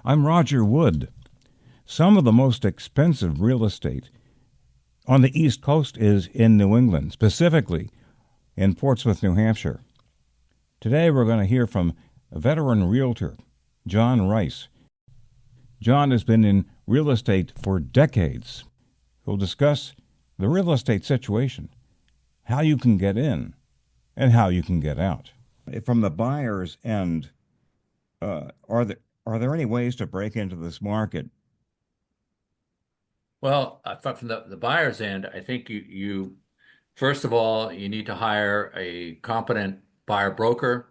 I'm Roger Wood. Some of the most expensive real estate on the East Coast is in New England, specifically in Portsmouth, New Hampshire. Today we're going to hear from a veteran realtor, John Rice. John has been in real estate for decades. He'll discuss the real estate situation, how you can get in, and how you can get out. From the buyer's end, are there any ways to break into this market? Well, from the buyer's end, I think you first of all you need to hire a competent buyer broker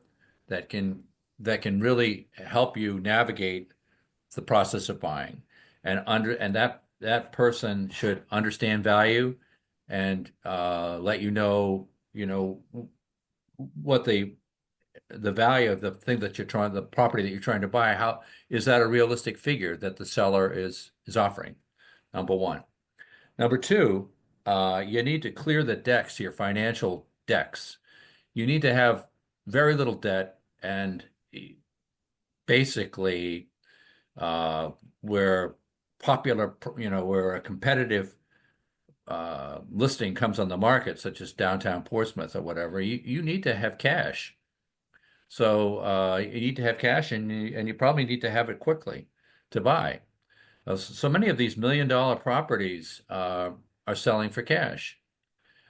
that can really help you navigate the process of buying, and that person should understand value and let you know what the value of the thing that you're trying the property that you're trying to buy. How is that a realistic figure that the seller is offering? Number one. Number two, you need to clear the decks, your financial decks. You need to have very little debt and basically where where a competitive listing comes on the market, such as downtown Portsmouth or whatever, you need to have cash. So you need to have cash, and you probably need to have it quickly to buy. So many of these $1 million properties are selling for cash.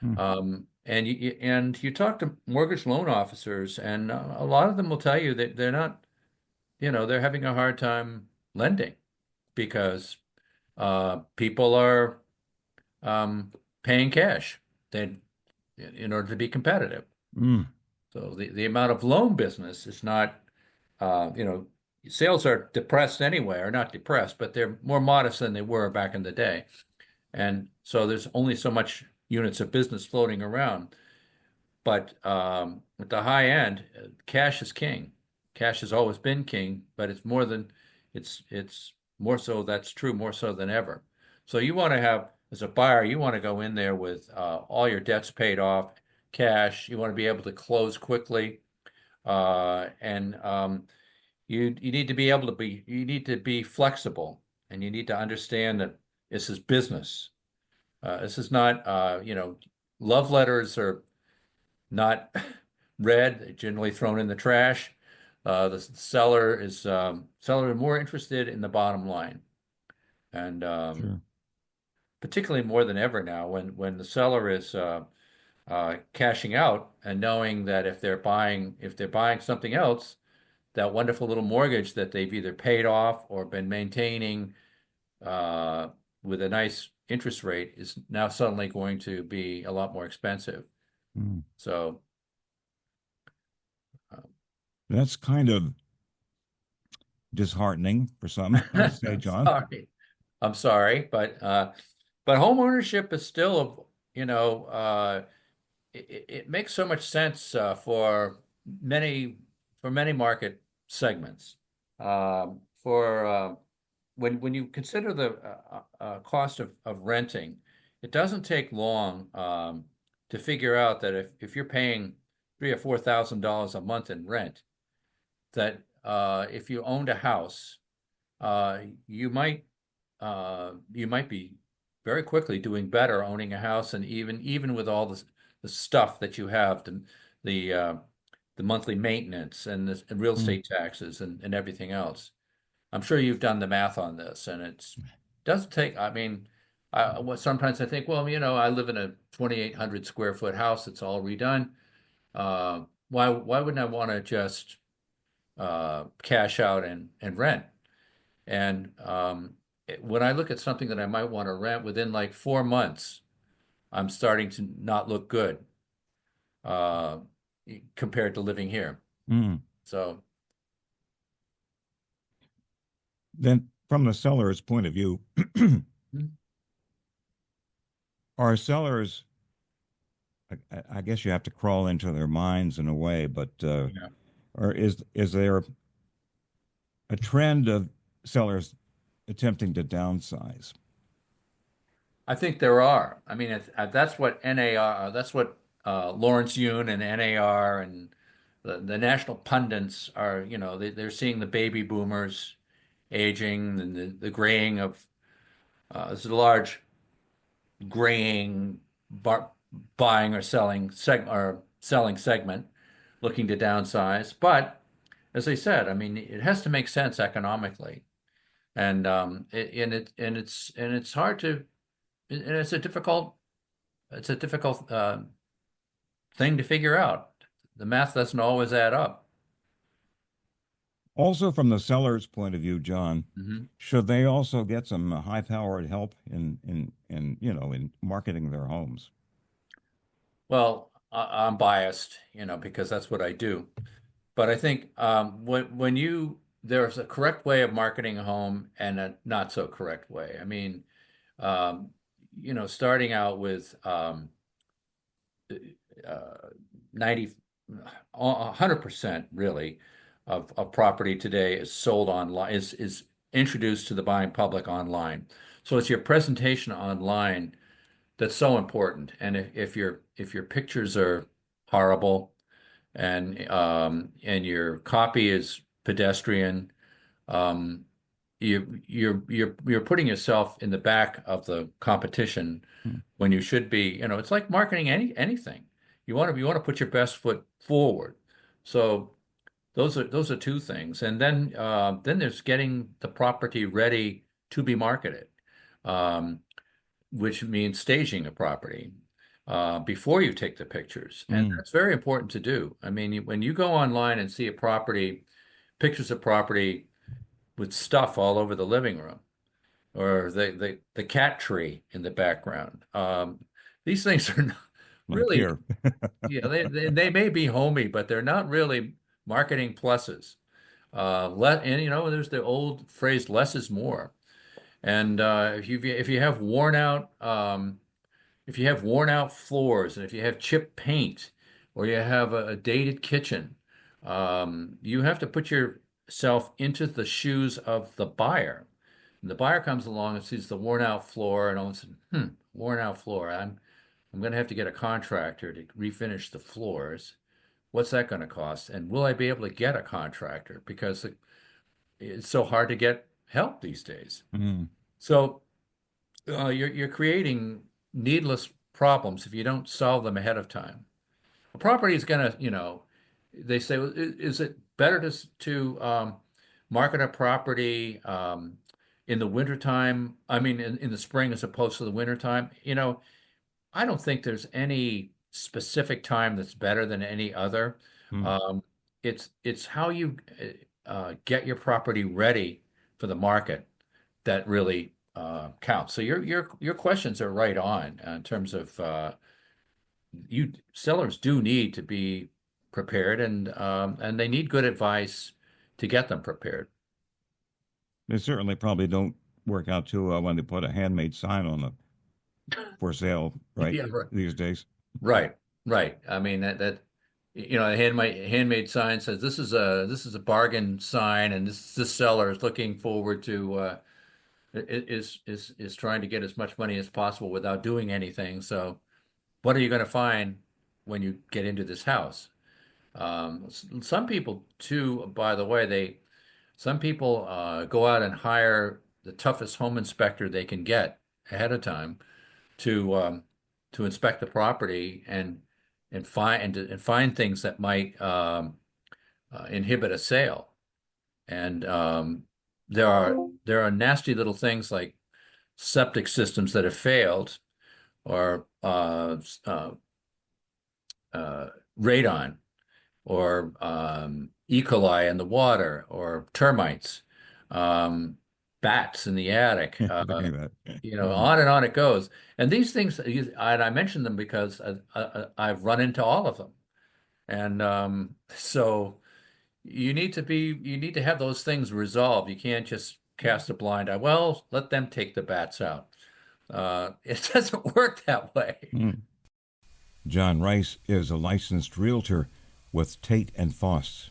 Hmm. And you talk to mortgage loan officers, and a lot of them will tell you that they're not, they're having a hard time lending because people are paying cash then in order to be competitive. Mm. So the amount of loan business is not, uh, you know, sales are depressed anyway, or not depressed, but they're more modest than they were back in the day. And so there's only so much units of business floating around. But at the high end, cash is king. Cash has always been king, but it's more so, that's true more so than ever. So you want to have, as a buyer, you want to go in there with all your debts paid off, cash. You want to be able to close quickly, and you need to be able to be flexible, and you need to understand that this is business. This is not, love letters are not read, they're generally thrown in the trash. The seller is more interested in the bottom line, and Sure. particularly more than ever now, when the seller is cashing out and knowing that if they're buying something else, that wonderful little mortgage that they've either paid off or been maintaining uh, with a nice interest rate is now suddenly going to be a lot more expensive. Mm. So. uh, That's kind of disheartening for some, I'd say, I'm John. sorry. I'm sorry, but home ownership is still, it makes so much sense many for many market segments. For when you consider the cost of renting, it doesn't take long to figure out that if you're paying $3,000 or $4,000 a month in rent, that if you owned a house, uh, you might you might be very quickly doing better owning a house, and even with all the stuff that you have, the uh, the monthly maintenance and real Mm. estate taxes and everything else. I'm sure you've done the math on this, and it's doesn't take. I mean, sometimes I think, well, I live in a 2,800 square foot house. It's all redone. Why wouldn't I want to just cash out and rent? And when I look at something that I might want to rent within like 4 months, I'm starting to not look good uh, compared to living here. Mm. So Then, from the seller's point of view, are sellers, I guess you have to crawl into their minds in a way, but yeah, or is there a trend of sellers attempting to downsize? I think there are. I mean, that's what NAR, that's what Lawrence Yun and NAR and the national pundits are, they're seeing the baby boomers aging and the graying of there's a large graying bar, buying or selling segment looking to downsize. But as I said, I mean, it has to make sense economically, and it's hard to and it's a difficult thing to figure out. The math doesn't always add up. Also, from the seller's point of view, John, Hmm. should they also get some high-powered help in marketing their homes? Well, I'm biased, because that's what I do. But I think when there's a correct way of marketing a home and a not so correct way. I mean, um, starting out with uh, 90, 100% really of property today is sold online, is introduced to the buying public online. So it's your presentation online that's so important. And if your pictures are horrible and your copy is pedestrian, um, you're putting yourself in the back of the competition Hmm. when you should be, it's like marketing anything. You want to put your best foot forward. So those are two things. And then there's getting the property ready to be marketed, um, which means staging a property before you take the pictures. And Mm. that's very important to do. I mean, when you go online and see a property, pictures of property with stuff all over the living room or the cat tree in the background, these things are not Like really, here. yeah, they may be homey, but they're not really marketing pluses. And there's the old phrase, less is more. And if you have worn out floors and if you have chipped paint or you have a dated kitchen, you have to put yourself into the shoes of the buyer. And the buyer comes along and sees the worn out floor and all of a sudden, worn out floor. I'm going to have to get a contractor to refinish the floors. What's that going to cost? And will I be able to get a contractor? Because it's so hard to get help these days. Mm. So you're creating needless problems if you don't solve them ahead of time. A property is gonna, they say, "Well, is it better to market a property in the wintertime? I mean, in the spring as opposed to the wintertime?" I don't think there's any specific time that's better than any other. Mm. Um, it's how you get your property ready for the market that really counts. So your questions are right on in terms of you sellers do need to be prepared and they need good advice to get them prepared. They certainly probably don't work out too well when they put a handmade sign on the for sale, right? Yeah, right. These days. Right, right. I mean that a handmade sign says this is a bargain sign, and this seller is looking forward to is trying to get as much money as possible without doing anything. So what are you going to find when you get into this house? Some people too, by the way, some people go out and hire the toughest home inspector they can get ahead of time to um, to inspect the property and find things that might inhibit a sale. And there are nasty little things like septic systems that have failed or uh, radon or E. coli in the water or termites, um, bats in the attic, Look at that. Mm. on and on it goes. And these things, and I mention them because I've run into all of them. And so you need to have those things resolved. You can't just cast a blind eye. Well, let them take the bats out. It doesn't work that way. Mm. John Rice is a licensed realtor with Tate and Foss.